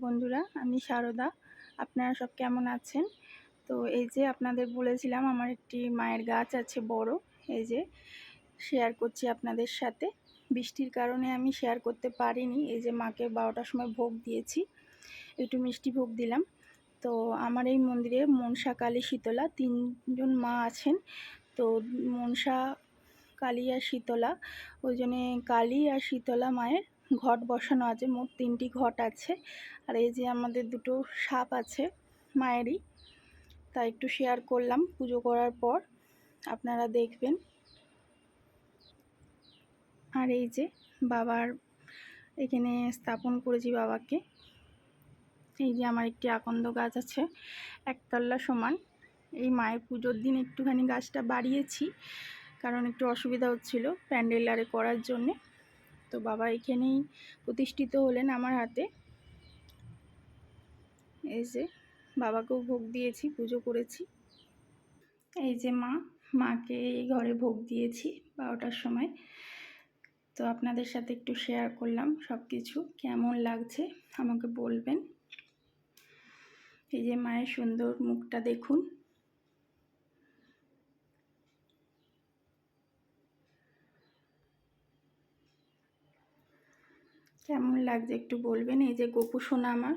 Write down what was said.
বন্ধুরা, আমি সারদা। আপনারা সব কেমন আছেন? তো এই যে আপনাদের বলেছিলাম আমার একটি মায়ের গাছ আছে বড়। এই যে শেয়ার করছি আপনাদের সাথে। বৃষ্টির কারণে আমি শেয়ার করতে পারিনি। এই যে মাকে 12টার সময় ভোগ দিয়েছি, একটু মিষ্টি ভোগ দিলাম। তো আমার এই মন্দিরে মনসা, কালী, শীতলা তিনজন মা আছেন। তো মনসা, কালী আর শীতলা, ওই জন্যে কালী আর শীতলা মায়ের ঘট বসানো আছে। মোট 3টি ঘট আছে। আর এই যে আমাদের দুটো সাপ আছে মায়েরই, তাই একটু শেয়ার করলাম পুজো করার পর, আপনারা দেখবেন। আর এই যে বাবার এখানে স্থাপন করেছি বাবাকে। এই যে আমার একটি আকন্দ গাছ আছে, একতলা সমান। এই মায়ের পুজোর দিন একটুখানি গাছটা বাড়িয়েছি, কারণ একটু অসুবিধা হচ্ছিল প্যান্ডেল আরে করার জন্যে। তো বাবা এখানেই প্রতিষ্ঠিত হলেন আমার হাতে। এই যে বাবাকেও ভোগ দিয়েছি, পুজো করেছি। এই যে মাকে এই ঘরে ভোগ দিয়েছি 12টার সময়। তো আপনাদের সাথে একটু শেয়ার করলাম সব কিছু। কেমন লাগছে আমাকে বলবেন। এই যে মায়ের সুন্দর মুখটা দেখুন। কেমন লাগছে একটু বলবেন। এই যে গোপু সোনা আমার,